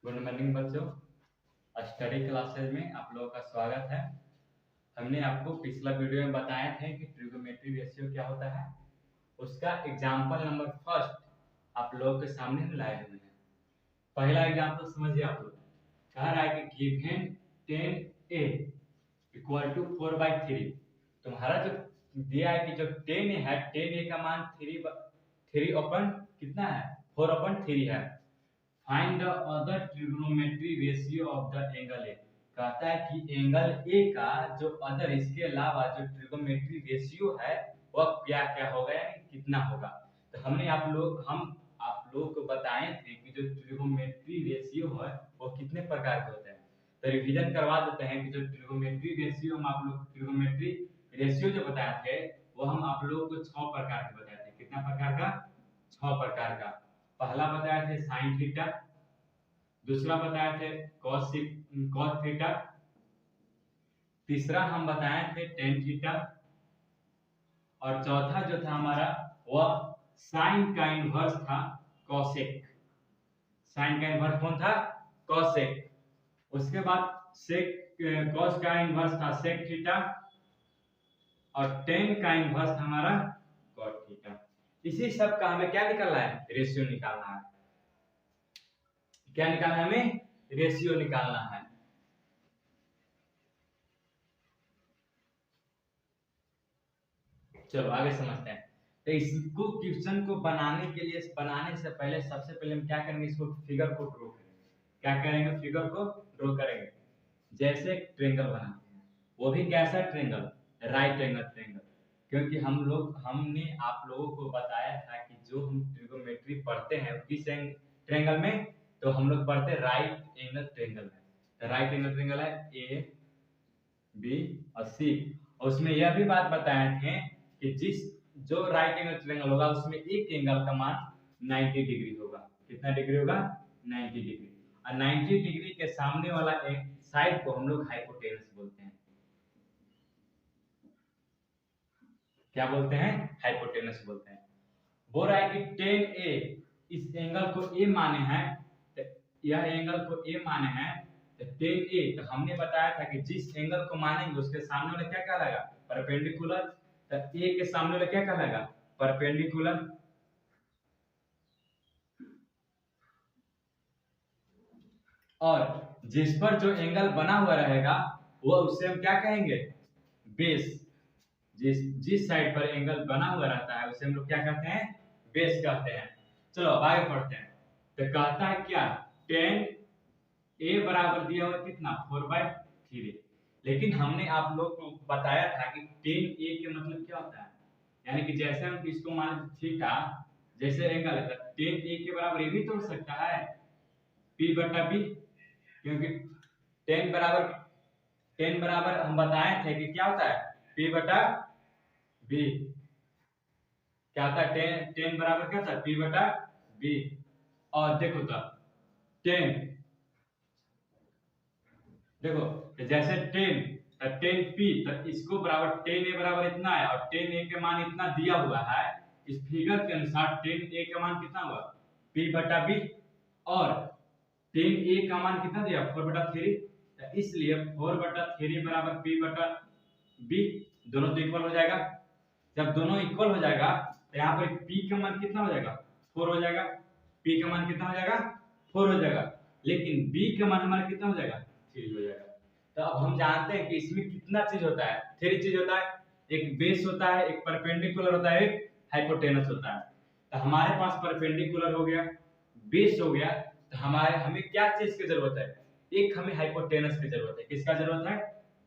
Good morning बच्चों। Study classes में आप लोगों का स्वागत है। हमने आपको पिछला वीडियो में बताए थे कि ट्रिगोनोमेट्री रेशियो क्या होता है। उसका एग्जांपल नंबर फर्स्ट आप लोगों के सामने हम लाए हुए हैं। पहला एग्जांपल समझिए आप लोग। कह रहा है कि गिवन 10a इक्वल टू 4/3। तुम्हारा जो दिया है कि जो 10a है, 10a का मान 3 अपन कितना है, 4/3 है। Find the other trigonometry ratio of the angle A. कहता है कि एंगल ए का जो अदर, इसके अलावा जो ट्रिग्नोमेट्री रेशियो है वह क्या क्या होगा, यानी कितना होगा। तो हमने आप लोग को बताए थे कि जो ट्रिग्नोमेट्री रेशियो है वो कितने प्रकार के होते हैं। तो रिवीजन करवा देते हैं कि जो ट्रिग्नोमेट्री रेशियो हम आप लोग ट्रिग्नोमेट्री रेशियो जो बताए थे वो हम आप लोगों को 6 प्रकार के बताए थे। कितना प्रकार का? 6 प्रकार का। पहला बताए थे साइन थीटा, दूसरा बताए थे कॉस थीटा, तीसरा हम बताए थे टेन थीटा, और चौथा जो था हमारा वह साइन का इनवर्स था कॉसेक। साइन का इनवर्स कौन था? कॉसेक। उसके बाद सेक कॉस का इनवर्स था सेक थीटा, और टेन का इनवर्स था हमारा कॉट थीटा। इसी सब का हमें क्या निकालना है? रेशियो निकालना है। क्या निकालना है हमें? रेशियो निकालना है। चलो आगे समझते हैं। तो इसको क्वेश्चन को बनाने के लिए, बनाने से पहले सबसे पहले हम क्या करेंगे, इसको फिगर को ड्रॉ करेंगे। क्या करेंगे? फिगर को ड्रॉ करेंगे। जैसे ट्रेंगल बनाते हैं, वो भी कैसा ट्रेंगल? Right angle triangle. क्योंकि हमने आप लोगों को बताया था कि जो हम ट्रिगोनोमेट्री पढ़ते हैं किस ट्रेंगल में, तो हम लोग पढ़ते राइट एंगल ट्रेंगल में। तो राइट एंगल ट्रेंगल है ए बी और सी। और उसमें यह भी बात बताए थे कि जो राइट एंगल ट्रायंगल होगा उसमें एक एंगल का मान 90 डिग्री होगा। कितना डिग्री होगा? 90 डिग्री। और 90 डिग्री के सामने वाला एक साइड को हम लोग हाइपोटेनस बोलते हैं। क्या बोलते हैं? हाइपोटेनस बोलते हैं। बोल रहा है कि 10a, इस एंगल को a माने हैं, तो यह एंगल को a माने हैं, तो 10a, तो हमने बताया था कि जिस एंगल को मानेंगे उसके सामने वाला क्या कहलाएगा? परपेंडिकुलर। तो a के सामने वाला क्या कहलाएगा? परपेंडिकुलर। और जिस पर जो एंगल बना हुआ रहेगा वो उससे हम क्या कहेंगे? बेस। जिस साइड पर एंगल बना हुआ रहता है उसे हम लोग क्या कहते हैं? बेस कहते हैं। चलो अब आगे पढ़ते हैं। तो कहता है क्या? 10 ए बराबर दिया हुआ कितना? 4/3। लेकिन हमने आप लोग को बताया था कि 10 ए के मतलब क्या होता है, यानी कि जैसे हम इसको मान थीटा, जैसे एंगल है, 10 ए के बराबर ये भी तो हो सकता है p/b। क्योंकि 10 बराबर 10 बराबर हम बताए थे कि क्या होता है? p/b। क्या होता है? 10 बराबर क्या होता है? p/b। और देखो तो 10, देखो जैसे 10 पी, तो इसको बराबर 10 ए बराबर इतना है, और 10 ए के मान इतना दिया हुआ है। इस फिगर के अनुसार 10 ए का मान कितना हुआ? p/b। और 10 ए का मान कितना दिया? 4/3। तो इसलिए 4/3 बराबर p/b। दोनों तो इक्वल हो जाएगा। जब दोनों इक्वल हो जाएगा तो यहाँ पर p का मान कितना हो जाएगा? 4 हो जाएगा। p का मान कितना हो जाएगा? 4 हो जाएगा। लेकिन b का मान हमारा कितना हो जाएगा? 3 हो जाएगा। तो अब हम जानते हैं कि इसमें कितना चीज होता है? 3 चीज होता है। एक बेस होता है, एक परपेंडिकुलर होता है, एक हाइपोटेनस होता है। तो हमारे पास परपेंडिकुलर हो गया, बेस हो गया, तो हमें क्या चीज की जरूरत है? एक हमें हाइपोटेनस की जरूरत है। किसका जरूरत है?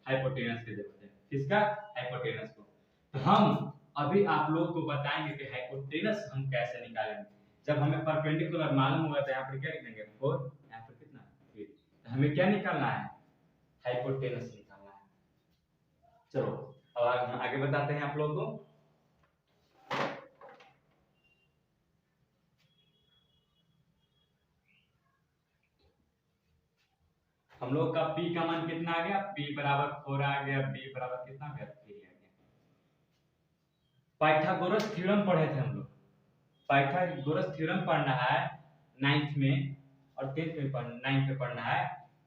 हाइपोटेनस की जरूरत है। किसका? हाइपोटेनस को। तो हम अभी आप लोगों को बताएंगे कि हाइपोटेनस हम कैसे निकालेंगे। जब हमें परपेंडिकुलर मालूम होगा तो यहाँ पर क्या लिखेंगे? 4, यहाँ पर कितना? 3। तो हमें क्या निकालना है? हाइपोटेनस निकालना है। चलो अब आगे बताते हैं आप लोगों को। हम लोग का p का मान कितना आ गया? p बराबर 4 आ गया। b बराबर कितना आ गया? 3 आ गया। पाइथागोरस थ्योरम पढ़े थे हम लोग। पाइथागोरस थ्योरम पढ़ना है 9th में। और 10th में 9th में पढ़ना है।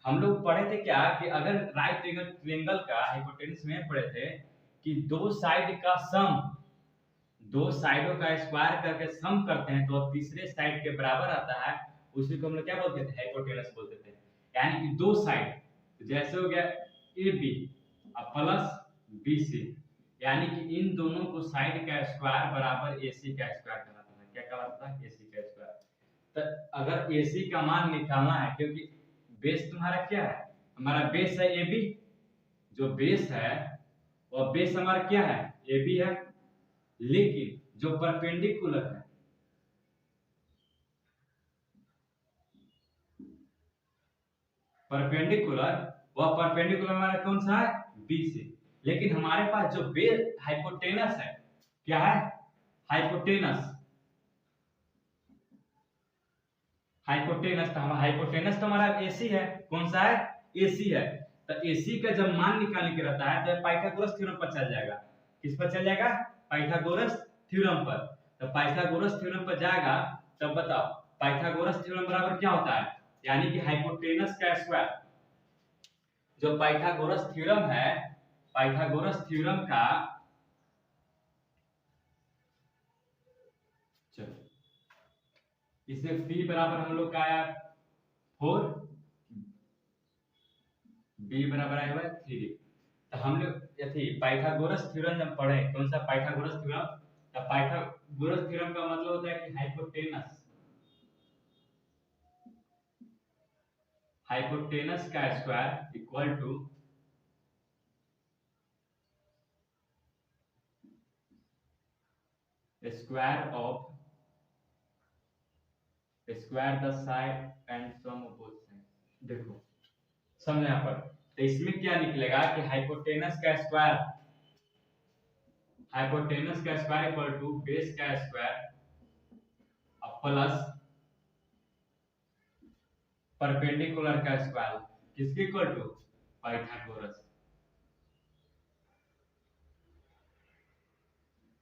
हम लोग पढ़े थे क्या कि अगर राइट ट्रायंगल का हाइपोटेन्यूस में पढ़े थे कि दो साइड का सम, दो साइडों का स्क्वायर करके सम करते हैं तो तीसरे साइड के बराबर आता है, उसी को हम लोग क्या बोलते थे, हाइपोटेनस बोलते थे। यानी कि दो साइड जैसे हो गया ए बी और प्लस बी सी, यानी कि इन दोनों को साइड का स्क्वायर बराबर ए सी का स्क्वायर कहलाता है। क्या कहलाता है? ए सी का स्क्वायर। तो अगर ए सी का मान निकालना है, क्योंकि बेस तुम्हारा क्या है, हमारा बेस है ए बी, जो बेस है और बेस हमारा क्या है, ए बी है, लेकिन जो परपेंडिकुलर है, परपेंडिकुलर, वह परपेंडिकुलर हमारा कौन सा है, बी से। लेकिन हमारे पास जो बेस हाइपोटेनस है, क्या है, हाइपोटेनस, हाइपोटेनस तो हमारा हाइपोटेनस तो हमारा एसी है, कौन सा है, एसी है। तो एसी का जब मान निकालने के रहता है तो पाइथागोरस थ्योरम पर चल जाएगा। किस पर चल जाएगा, पाइथागोरस थ्योरम पर। तो पाइथागोरस थ्योरम पर जाएगा, तब बताओ पाइथागोरस थ्योरम बराबर क्या होता है, यानी कि हाइपोटेनस का स्क्वायर। जो पाइथागोरस थ्योरम है, पाइथागोरस थ्योरम का, चलो इसमें p बराबर हम लोग का आया 4, b बराबर आया हुआ है 3। तो हम लोग यदि पाइथागोरस थ्योरम जब पढ़े, कौन सा पाइथागोरस थ्योरम, तो पाइथागोरस थ्योरम का मतलब होता है कि हाइपोटेनस, हाइपोटेनस का square equal to square of square the side and sum of both side. देखो समझो यहाँ पर, तो इसमें क्या निकलेगा कि हाइपोटेनस का स्क्वायर, हाइपोटेनस का स्क्वायर इक्वल टू बेस का स्क्वायर प्लस परपेंडिकुलर का स्क्वायर, किसके इक्वल टू, पाइथागोरस।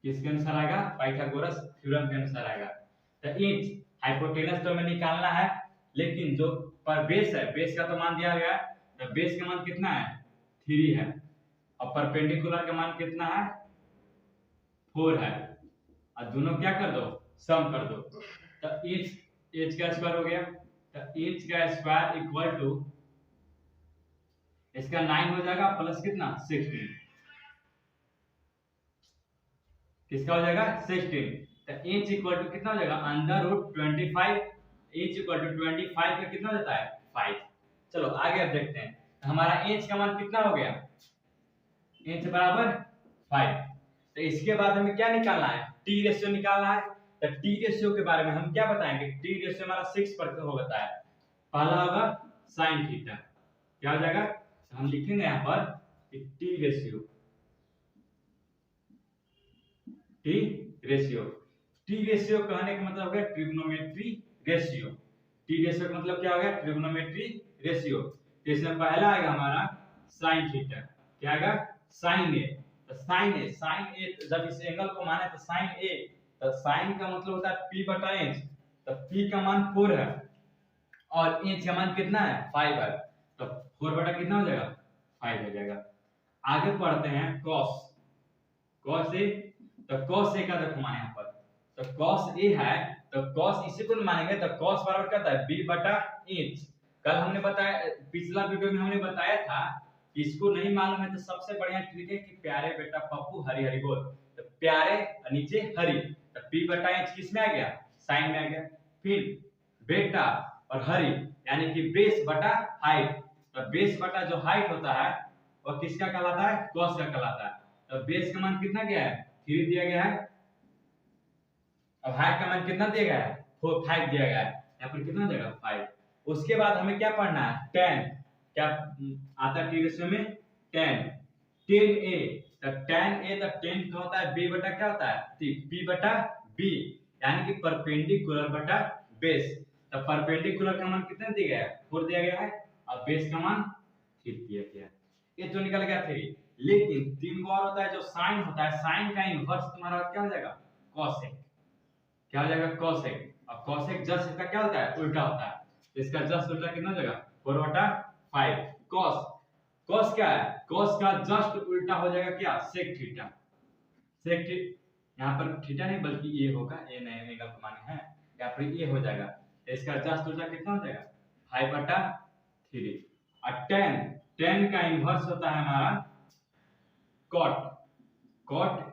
किसके अनुसार आएगा, पाइथागोरस थ्योरम के अनुसार आएगा। तो इंच हाइपोटेनस तो हमें निकालना है, लेकिन जो पर बेस है, बेस का तो मान दिया गया है, तो बेस का मान कितना है, 3 है, और परपेंडिकुलर का मान कितना है, 4 है, और दोनों क्या कर दो, सम कर दो। तो इंच का स्क्वायर हो गया, तो इंच का स्क्वायर इक्वल टू इसका 9 हो जाएगा प्लस कितना, 16, किसका हो जाएगा, 16। तो इंच इक्वल टू कितना हो जाएगा, under root 25, inch equal to 25 का कितना हो जाता है, 5। चलो आगे अब देखते हैं, तो हमारा इंच का मान कितना हो गया, इंच बराबर 5। तो इसके बाद हमें क्या निकालना है, टी रेशियो निकालना है। तो टी रेशियो के बारे में हम क्या बताएंगे, टी रेशियो हमारा 6 पर होता है। पहला होगा साइन थीटा, क्या हो जाएगा, तो हम लिखेंगे यहाँ पर कि T ratio, T ratio, T ratio कहने का मतलब हो गया ट्रिग्नोमेट्री रेशियो। टी रेशियो का मतलब क्या हो गया, ट्रिग्नोमेट्री रेशियो। तो इसमें पहला आएगा हमारा साइन थीटा, क्या आएगा, साइन ए। तो साइन ए, साइन ए जब इस एंगल को माने तो साइन ए, तो साइन का मतलब होता है p बटा इंच। तो p का मान 4 है और इंच का मान कितना है, 5 है, तो 4 बटा कितना हो जाएगा, 5 हो जाएगा। आगे पढ़ते हैं cos, cos ए। तो cos ए का देखो मान यहाँ पर, तो cos ए है, तो cos इसी को मानेंगे, तो cos बराबर क्या होता है, b बटा इंच। कल हमने बताया, पिछला वीडियो में हमने बताया था कि इसको नहीं मालूम है तो सबसे बढ़िया ट्रिक है कि प्यारे बेटा पप्पू हरी हरी बोल। तो प्यारे और नीचे हरी, तो p बटा इंच किस में आ गया, साइन में आ गया। फिर बेटा और हरी यानी कि बेस बटा हाइट, तो बेस बटा जो हाइट होता है वह किसका कहलाता है, cos का कहलाता है। तो बेस का मान कितना गया है, 3 दिया गया है, अब हाइट का मान कितना दिया गया है, 5 दिया गया है, यहाँ पर कितना देगा, 5। उसके बाद हमें क्या पढ़ना है, tan, क्या आता है टी रेशियो में, tan, tan a। तो tan a, तो tan क्या होता है, b बटा क्या होता है, p बटा b, यानी कि परपेंडिकुलर बटा बेस। तो परपेंडिकुलर का मान कितना दिया गया है, 4 दिया गया है, और बेस का मान 3 दिया गया है। ये तो निकल गया 3। लेकिन 3 गो और होता है जो साइन होता है, साइन का इनवर्स तुम्हारा क्या हो जाएगा, cosec, क्या हो जाएगा, cosec। और cosec जस्ट इसका क्या होता है, उल्टा होता है। इसका जस्ट उल्टा कितना हो जाएगा 4/5। cos cos क्या है, cos का जस्ट उल्टा हो जाएगा क्या sec थीटा। sec यहाँ पर थीटा नहीं बल्कि ये होगा, ये नहीं एंगल को माने हैं, यहाँ पर ये हो जाएगा, इसका जस्ट उल्टा कितना हो जाएगा 5/3। और tan का इन्वर्स होता है हमारा cot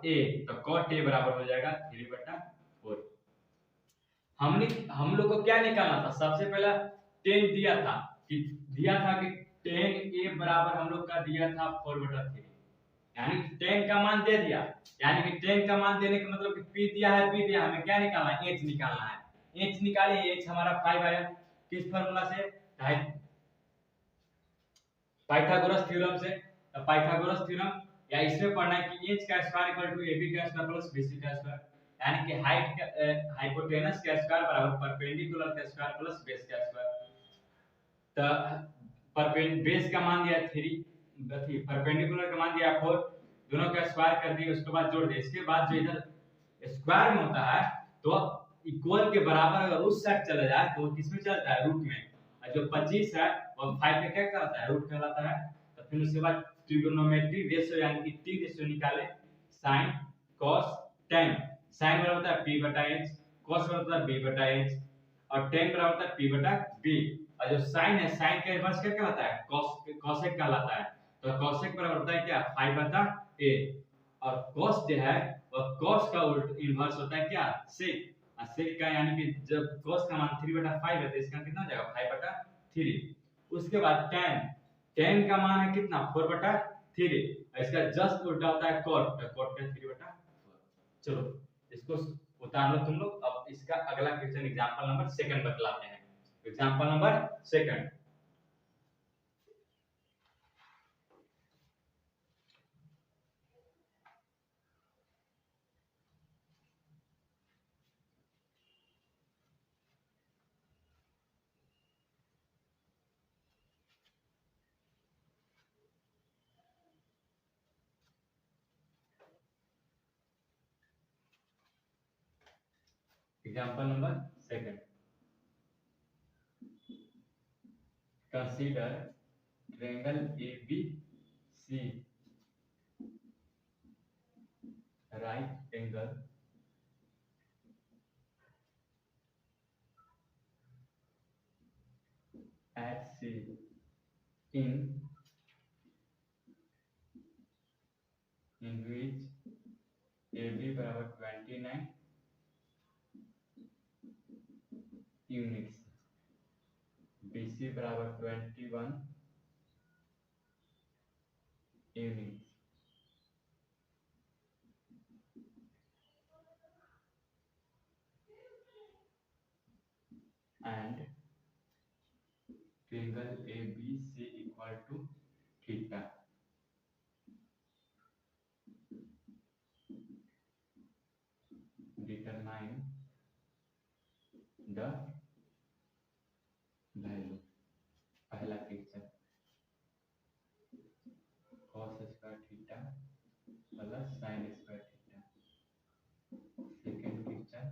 a, तो cot a बराबर हो जाएगा 3/4। हम लोग को क्या निकालना था, सबसे पहला tan दिया था कि tan a बराबर हम लोग का दिया था 4/3, यानी tan का मान दे दिया, यानी कि tan का मान देने का मतलब कि p दिया है, p दिया, हमें क्या निकालना है, h निकालना है। h निकालिए, h हमारा 5 आया किस फार्मूला से, पाइथागोरस थ्योरम से। पाइथागोरस थ्योरम या इसमें पढ़ना है कि h का स्क्वायर इक्वल टू ab का स्क्वायर प्लस bc का स्क्वायर, यानी कि हाइट का हाइपोटेनस का स्क्वायर बराबर परपेंडिकुलर का स्क्वायर प्लस बेस का स्क्वायर। तो बेस का मान दिया 3, परपेंडिकुलर का मान दिया 4, दोनों का स्क्वायर कर दिए, उसके बाद जोड़ दिए। इसके बाद जो इधर स्क्वायर में होता है तो इक्वल के बराबर अगर उस साइड चला जाए तो किसमें चलता है, रूट में, और जो 25 है वो 5 का क्या कहलाता है, रूट कहलाता है। तो फिर उसके बाद ट्रिगोनोमेट्री रेशियो यानी कि टी रेशियो निकाले, sin cos tan, sin बराबर होता है p/h, cos बराबर होता है b/h, और tan बराबर होता है p/b। और जो sin है, sin का इन्वर्स क्या कहलाता है, cosec कहलाता है। तो cosec बराबर होता है क्या 5/a, और cos जो है वो cos का उल्टा इन्वर्स होता है क्या sec, और sec का यानी कि जब cos का मान 3/5 है तो इसका कितना हो जाएगा 5/3। उसके बाद tan का मान है कितना 4/3, इसका जस्ट उल्टा होता है cot, तो cot का 3/4। चलो इसको उतार लो तुम लोग। अब इसका अगला क्वेश्चन एग्जांपल नंबर 2 बतलाते हैं। Example number 2, example number 2, consider triangle ABC right angle at C in which AB बराबर 29 यूनिट्स, BC बराबर 21 units, and triangle ABC equal to theta. Determine the value। पहला question cos square theta plus sin square theta. Second question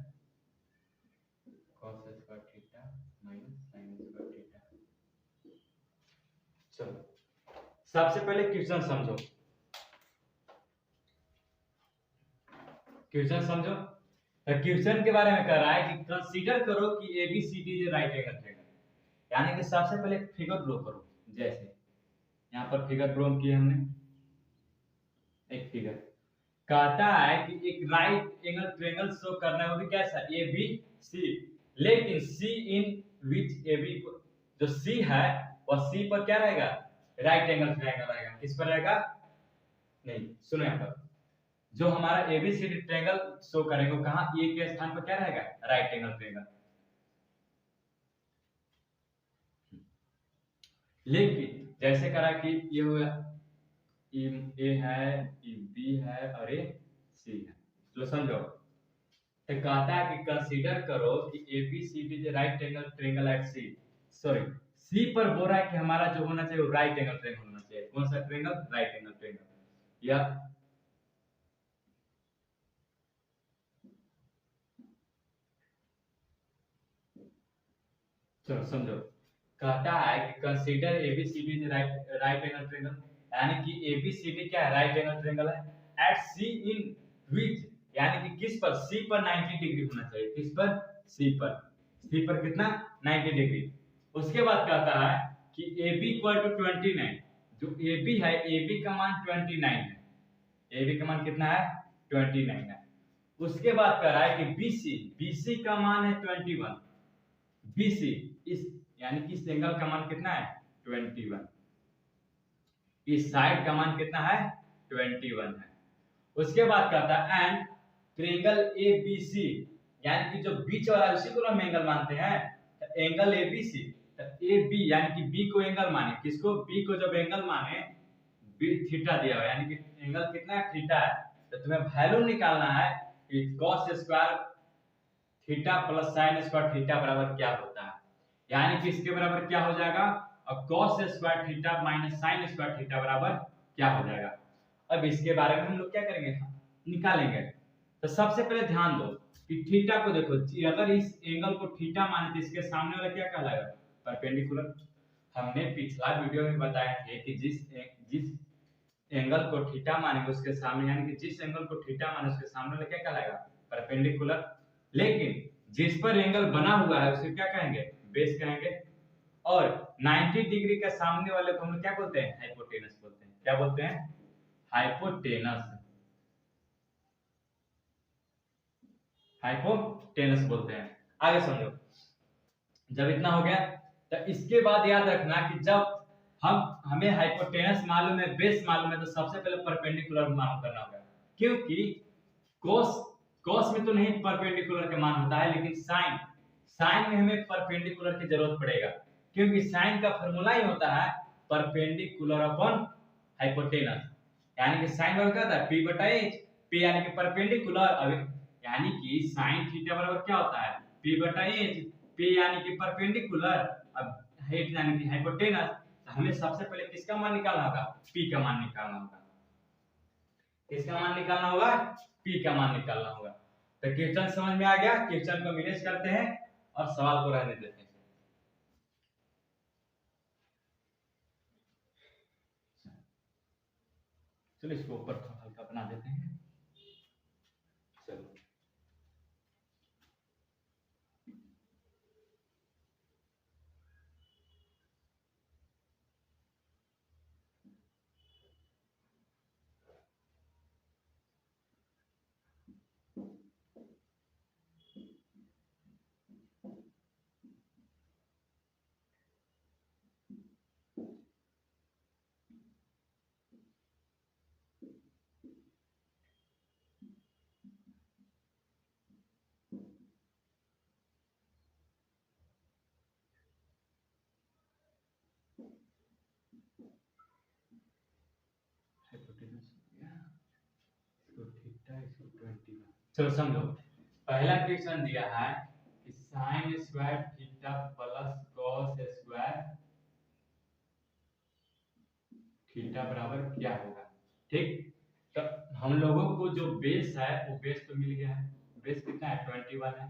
cos square theta minus sin square theta. चलो सबसे पहले question समझो, question समझो। Question के बारे में कह रहा है कि कंसीडर करो कि ABCD is right angle triangle, यानी कि सबसे पहले फिगर ड्रॉ करो। जैसे यहाँ पर फिगर ड्रॉ किया हमने, एक फिगर कहता है कि एक राइट एंगल ट्रायंगल शो करना है, वो भी कैसा ABC, लेकिन C इन विच AB को, जो C है वह C पर क्या रहेगा, राइट एंगल ट्रायंगल रहेगा। किस पर रहेगा, नहीं सुनो यहाँ पर, जो हमारा ABCD ट्रायंगल शो करेगा कहां, ए के स्थान पर क्या रहेगा, राइट एंगल ट्रायंगल। लेकिन जैसे करा कि ये हुआ ए है, ये बी है और ये सी है, तो समझो। तो कहता है कि कंसीडर करो कि ABCD is right angle triangle at C, sorry C पर बोल रहा है कि हमारा जो होना चाहिए वो राइट एंगल ट्रायंगल होना चाहिए। कौन सा ट्रायंगल, राइट एंगल ट्रायंगल। या चलो समझो, कहता है कि consider ABCD is right angle triangle, यानी कि एबीसीडी क्या है, राइट एंगल ट्रायंगल है एट सी इन विच, यानी कि किस पर, सी पर 90 डिग्री होना चाहिए, किस पर, सी पर कितना, 90 डिग्री। उसके बाद कहता है कि AB इक्वल टू 29, जो AB है, AB का मान 29 है, AB का मान कितना है, 29 है। उसके बाद कह रहा है कि BC का मान है 21, BC इस यानी कि इस एंगल का मान कितना है, 21, इस साइड का मान कितना है, 21 है। उसके बाद कहता है एंड ट्रायंगल ABC, यानी कि जो बीच वाला है उसी को हम एंगल मानते हैं, तो एंगल ABC, तो AB यानी कि B को एंगल माने, किसको, B को जब एंगल माने, B थीटा दिया हुआ है, यानी कि एंगल कितना है, थीटा है, तो तुम्हें वैल्यू निकालना है कि cos square theta plus sin square theta बराबर क्या होता है, यानी कि इसके बराबर क्या हो जाएगा, और cos square theta minus sin square theta बराबर क्या हो जाएगा। अब इसके बारे में हम लोग क्या करेंगे, निकालेंगे। तो सबसे पहले ध्यान दो कि थीटा को देखो, अगर इस एंगल को थीटा माने तो इसके सामने वाला क्या कहलाएगा, परपेंडिकुलर। हमने पिछला वीडियो में बताया थे कि जिस एंगल को थीटा मानेंगे उसके सामने, यानी कि जिस एंगल को थीटा माने उसके सामने वाला क्या कहलाएगा, परपेंडिकुलर। लेकिन जिस पर एंगल बना हुआ है उसे क्या कहेंगे, बेस कहेंगे। और 90 डिग्री के सामने वाले को हम लोग क्या बोलते हैं, हाइपोटेनस बोलते हैं। क्या बोलते हैं, हाइपोटेनस, हाइपोटेनस बोलते हैं। आगे समझो, जब इतना हो गया तो इसके बाद याद रखना कि जब हमें हाइपोटेनस मालूम है, बेस मालूम है, तो सबसे पहले परपेंडिकुलर मालूम करना होगा, क्योंकि कोस कोस में तो नहीं परपेंडिकुलर का मान होता है, लेकिन साइन में हमें परपेंडिकुलर की जरूरत पड़ेगा, क्योंकि साइन का फॉर्मूला ही होता है परपेंडिकुलर अपॉन हाइपोटेनस, यानी कि साइन बराबर क्या होता है, p बटा h, p यानी कि परपेंडिकुलर, अब यानी कि sin थीटा बराबर क्या होता है, p बटा h, p यानी कि परपेंडिकुलर, अब h यानी कि हाइपोटेनस, तो हमें सबसे पहले किसका मान निकालना होगा, p का मान निकालना होगा। किसका मान निकालना होगा, p का मान निकालना होगा। तो क्वेश्चन समझ में आ गया, क्वेश्चन को मिलेज करते हैं और सवाल को रहने देते हैं। चलो इसको ऊपर हल्का बना देते हैं। चलो चलो समझो, पहला क्वेश्चन दिया है कि sin square theta plus cos square theta बराबर क्या होगा। ठीक, तो हम लोगों को जो बेस है वो बेस तो मिल गया है, बेस कितना है, 21 है।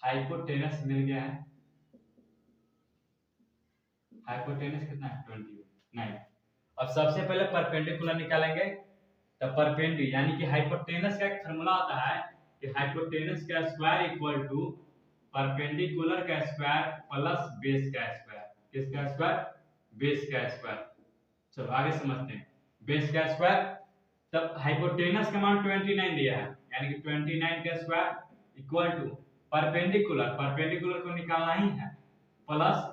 हाइपोटेनस मिल गया है, हाइपोटेनस कितना है, 29। अब सबसे पहले परपेंडिकुलर निकालेंगे, तो परपेंडी यानी कि हाइपोटेनस का एक फार्मूला होता है कि हाइपोटेनस का स्क्वायर इक्वल टू परपेंडिकुलर का स्क्वायर प्लस बेस का स्क्वायर। किसका स्क्वायर, बेस का स्क्वायर। चलो आगे समझते हैं, बेस का स्क्वायर, तब हाइपोटेनस का मान 29 दिया है, यानी कि 29 का स्क्वायर इक्वल टू परपेंडिकुलर को निकालना ही है, प्लस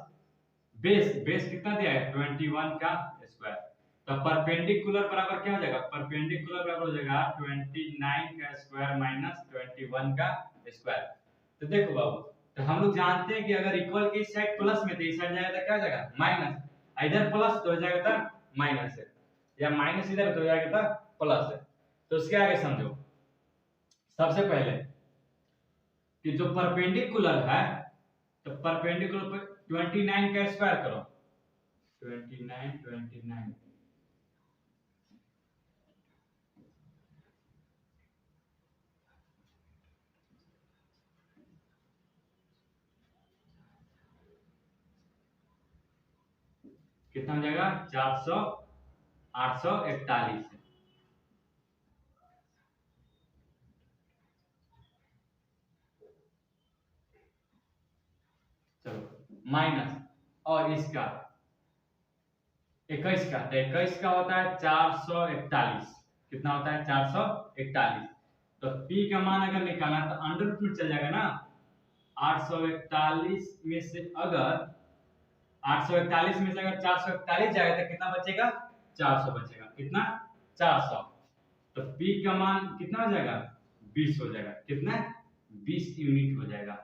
बेस कितना दिया है, 21 का स्क्वायर। तो परपेंडिकुलर बराबर क्या हो जाएगा, परपेंडिकुलर बराबर हो जाएगा 29 का स्क्वायर माइनस 21 का स्क्वायर। तो देखो बाबू, तो हम लोग जानते हैं कि अगर इक्वल की साइड प्लस में, तो इस साइड जाएगा तो क्या हो जाएगा, माइनस, इधर प्लस तो हो जाएगा तो माइनस है, या माइनस इधर तो हो जाएगा तो प्लस है। तो उसके आगे समझो, सबसे पहले कि जो परपेंडिकुलर है, तो परपेंडिकुलर पर 29 का स्क्वायर करो, 29 29 कितना हो जाएगा 400 841। चलो माइनस और इसका 21 का, तो 21 का होता है 441। कितना होता है 441। तो p का मान अगर निकालना तो अंडर रूट में चल जाएगा ना। 841 में से अगर 841 में से अगर 441 जाएगा तो कितना बचेगा 400 बचेगा। कितना 400। तो p का मान कितना हो जाएगा 20 हो जाएगा। कितना 20 यूनिट हो जाएगा।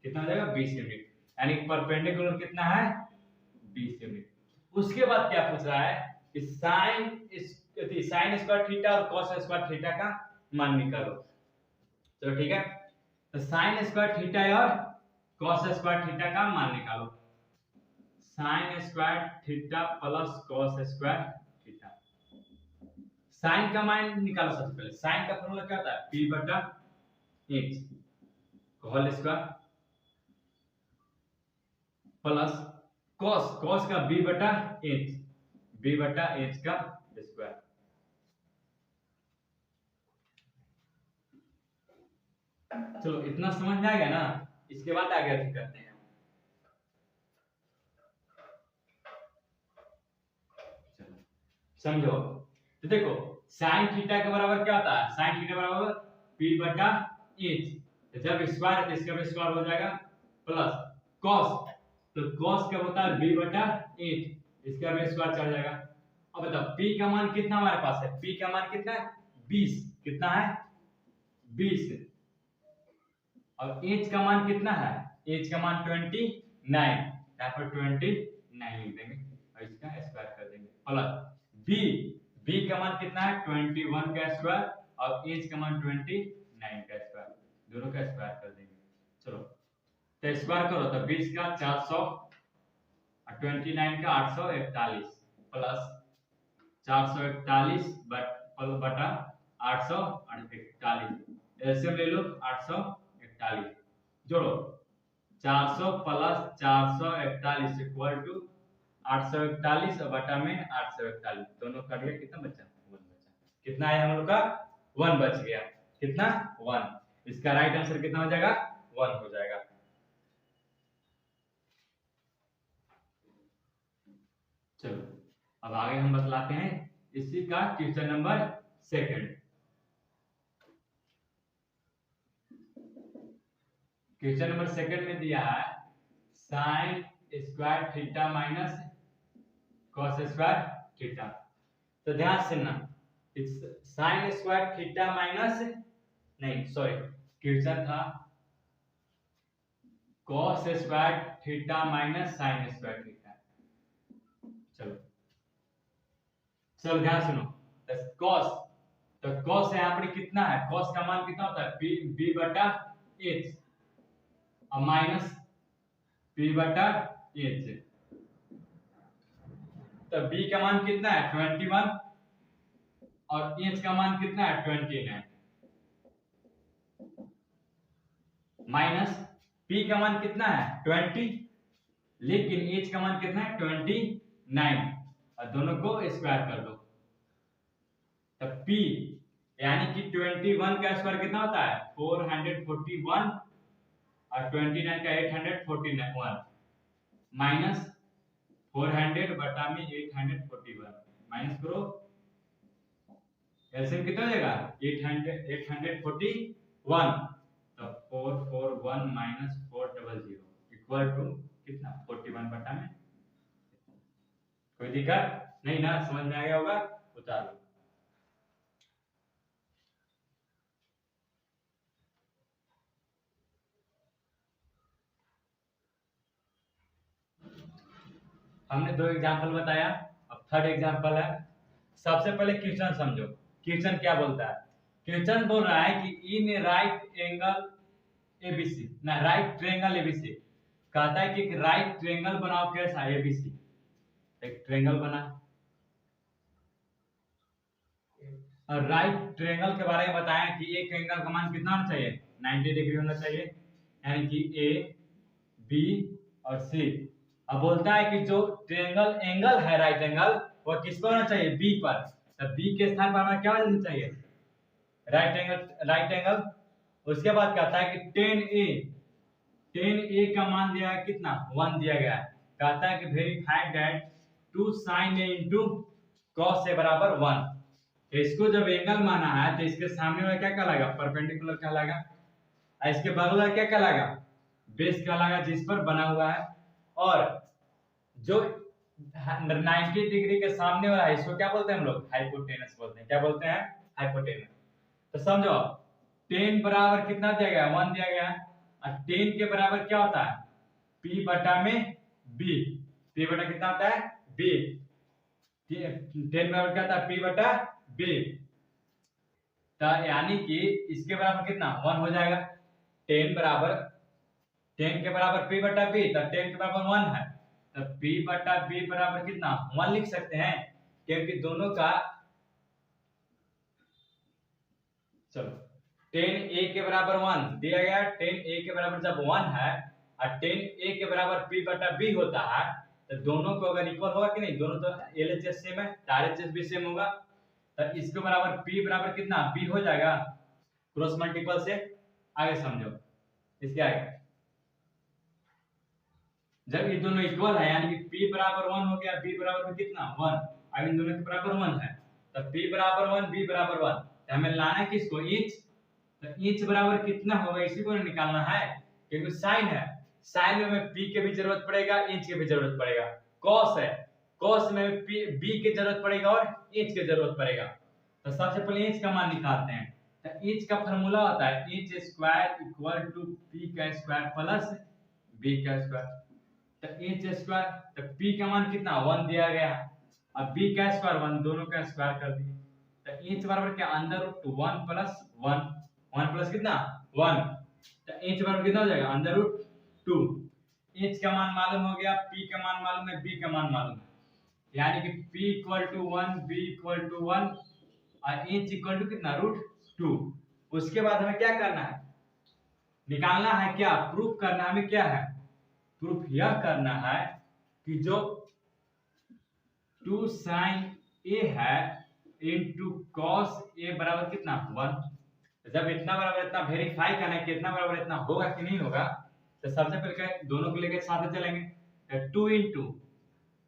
कितना हो जाएगा 20 यूनिट, यानी परपेंडिकुलर कितना है 20 यूनिट। उसके बाद क्या पूछ रहा है कि साइन स्क्वायर थीटा और कॉस स्क्वायर थीटा का मान निकालो। चलो ठीक है, तो साइन स्क्वायर थीटा और कॉस स्क्वायर थीटा का मान निकालो। Sine square theta plus cos square theta. Sine का मान निकालो। सबसे पहले साइन का फॉर्मूला क्या होता है p बटा h whole square plus cos का b बटा h का स्क्वायर। चलो इतना समझ में आ गया ना। इसके बाद आगे अभी करते हैं। चलो समझो, तो देखो साइन थीटा के बराबर क्या होता है, साइन थीटा बराबर p बटा h। तो जब स्क्वायर है तो इसका भी स्क्वायर हो जाएगा प्लस कॉस, तो कॉस क्या होता है b बटा h, इसका भी स्क्वायर चढ़ जाएगा। अब बताओ p का मान कितना हमारे पास है, p का मान कितना है 20। कितना है 20। और h का मान कितना है, h का मान 29। यहाँ पर 29 लिख देंगे और इसका स्क्वायर कर देंगे प्लस b का मान कितना है 21 का स्क्वायर और h का मान 29 का स्क्वायर, दोनों का स्क्वायर कर देंगे। चलो तो स्क्वायर करो तो 20 का 400 और 29 का 841 प्लस 441 बटा 841। एलसीएम ले लो 841, जोड़ो 400 प्लस 441 इक्वल टू 841 और बटा में 841, दोनों कट गया। कितना बचा 1 बचा। कितना आया हम लोग का 1 बच गया। कितना 1। इसका राइट आंसर कितना हो जाएगा 1 हो जाएगा। चलो अब आगे हम बतलाते हैं इसी का क्वेश्चन नंबर 2। क्वेश्चन नंबर 2 में दिया है sign square theta minus cos square theta. तो ध्यान से ना, साइन स्क्वायर थीटा माइनस नहीं सॉरी क्वेश्चन था cos square theta minus sign square theta. चलो चलो ध्यान सुनो, तो कॉस यहाँ पर कितना है, कॉस का मान कितना होता है b बटा h और माइनस p बटा h। तो b का मान कितना है 21 और h का मान कितना है 29 माइनस p का मान कितना है 20 लेकिन h का मान कितना है 29 और दोनों को स्क्वायर कर दो। तो p यानी कि 21 का स्क्वायर कितना होता है 441 और 29 का 841 माइनस 400 बटा में 841 माइनस करो, एलसीएम कितना हो जाएगा 841। तो 441 माइनस 400 इक्वल टू कितना 41 बटा में। कोई दिक्कत नहीं ना, समझ में आ गया होगा, उतार लो। हमने 2 एग्जांपल बताया, अब 3rd एग्जांपल है। सबसे पहले क्वेश्चन समझो, क्वेश्चन क्या बोलता है। क्वेश्चन बोल रहा है कि इन राइट एंगल एबीसी ना राइट ट्रायंगल एबीसी, कहता है कि एक राइट ट्रायंगल बनाओ कैसा एबीसी। एक ट्रायंगल बना और राइट ट्रायंगल के बारे में बताया कि एक एंगल का मान कितना होना चाहिए 90 डिग्री होना चाहिए, यानी कि ए बी और सी अब बोलता है कि जो ट्रायंगल एंगल है राइट एंगल वो किस पर होना चाहिए, बी पर। तो बी के स्थान पर हमें क्या होना चाहिए, राइट एंगल। उसके बाद कहता है कि टेन ए का मान दिया है कितना, 1 दिया गया है। कहता है कि verified that 2 sin a into cos a बराबर 1। तो इसको जब एंगल माना है तो इसके सामने वाला क्या कहलाएगा, परपेंडिकुलर कहलाएगा, और इसके बगल वाला क्या कहलाएगा, बेस कहलाएगा, जिस पर बना हुआ है। और जो 90 डिग्री के सामने वाला है इसको क्या बोलते हैं हम लोग, हाइपोटेनस बोलते हैं। क्या बोलते हैं, हाइपोटेनस। तो समझो 10 बराबर कितना दिया गया है, 1 दिया गया है, और 10 के बराबर क्या होता है, p बटा में b। p बटा कितना होता है, b। 10 बराबर क्या होता है, p बटा b। तो यानी कि इसके बराबर कितना, 1 हो जाएगा। 10 के बराबर p बटा b, तो 10 के बराबर 1 है, तो p बटा b बराबर कितना, 1 लिख सकते हैं, क्योंकि दोनों का, चलो 10 a के बराबर 1 दिया गया। 10 a के बराबर जब 1 है और 10 a के बराबर p बटा b होता है, तो दोनों को अगर इक्वल होगा कि नहीं, दोनों तो LHS सेम है, RHS भी सेम होगा। तो इसके बराबर p बराबर कितना, b हो जाएगा, क्रॉस मल्टीपल से। आगे समझो, इसके आगे जब ये दोनों इक्वल है यानी कि p बराबर 1 हो गया, b बराबर कितना 1, अब इन दोनों के बराबर 1 है, तो p बराबर 1 b बराबर 1। तो हमें लाना है किसको, इंच। तो इंच बराबर कितना होगा इसी को निकालना है, क्योंकि साइन है, साइन में हमें p के भी जरूरत पड़ेगा, इंच के भी जरूरत पड़ेगा। कॉस है, कॉस में b की जरूरत पड़ेगा और इंच की जरूरत पड़ेगा। तो सबसे पहले इंच का मान निकालते हैं। तो इंच का फार्मूला होता है इंच स्क्वायर इक्वल टू p का स्क्वायर प्लस b का स्क्वायर। तो इंच स्क्वायर, तो p का मान कितना 1 दिया गया, अब b का स्क्वायर 1, दोनों का स्क्वायर कर दिए। तो इंच बराबर क्या, अंडर रूट 1 प्लस 1, 1 प्लस कितना 1, तो इंच बराबर कितना हो जाएगा, अंडर रूट 2। इंच का मान मालूम हो गया, p का मान मालूम है, b का मान मालूम है, यानी कि p equal to 1, b equal to 1 और इंच इक्वल टू कितना रूट 2। उसके बाद हमें क्या करना है, निकालना है क्या, प्रूफ करना है, हमें क्या है, प्रूफ यह करना है कि जो 2 sin a है इनटू cos a बराबर कितना 1। जब इतना बराबर इतना वेरीफाई करना है कि इतना बराबर इतना होगा कि नहीं होगा, तो सबसे पहले दोनों को लेकर साथ चलेंगे। 2 इंटू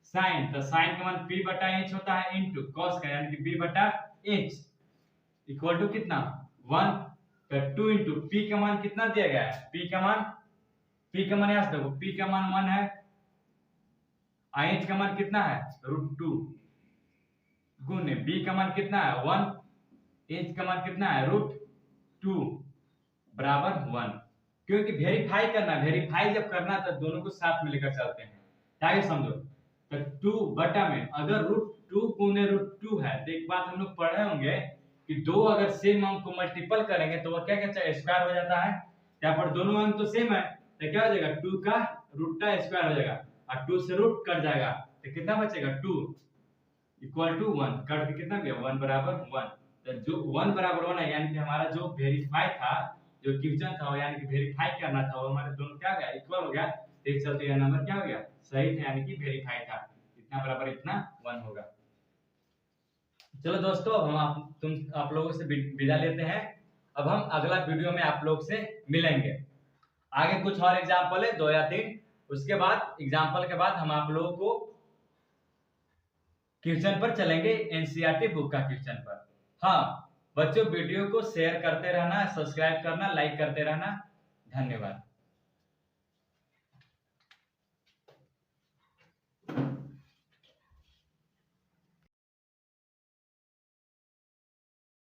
साइन, तो साइन का मान p बटा इंच होता है, इंटू cos का यानी कि b बटा इंच इक्वल टू कितना 1। तो 2 इंटू p का मान कितना दिया गया है, p का मान यहाँ से देखो, p का मान 1 है, इंच का मान कितना है रूट 2, गुने b का मान कितना है 1, इंच का मान कितना है रूट 2 बराबर 1। क्योंकि वेरीफाई करना, वेरीफाई जब करना तो दोनों को साथ में लेकर चलते हैं, ताकि समझो। तो 2 बटा में अगर रूट 2 गुने रूट 2 है, तो एक बात हम लोग पढ़े होंगे कि दो अगर सेम अंक को मल्टीपल करेंगे तो वह क्या कहता है, स्क्वायर हो जाता है। यहाँ पर दोनों अंक तो सेम है, तो क्या हो जाएगा 2 का रूट का स्क्वायर हो जाएगा, और 2 से रूट कट जाएगा, तो कितना बचेगा 2 इक्वल टू 1, कट के कितना गया 1 बराबर 1। तो जो 1 बराबर 1 है यानी कि हमारा जो वेरीफाई था, जो क्वेश्चन था यानी कि वेरीफाई करना था, वो हमारे दोनों क्या हो गया, इक्वल हो गया। देख चलते यह नंबर क्या हो गया, सही था, यानी कि वेरीफाई था, इतना बराबर इतना 1 होगा। चलो दोस्तों, अब हम आप लोगों से विदा लेते हैं। अब हम अगला वीडियो में आप लोग से मिलेंगे। आगे कुछ और एग्जाम्पल है 2 या 3, उसके बाद एग्जाम्पल के बाद हम आप लोगों को क्वेश्चन पर चलेंगे, एनसीईआरटी बुक का क्वेश्चन पर। हाँ बच्चों, वीडियो को शेयर करते रहना, सब्सक्राइब करना, लाइक करते रहना। धन्यवाद।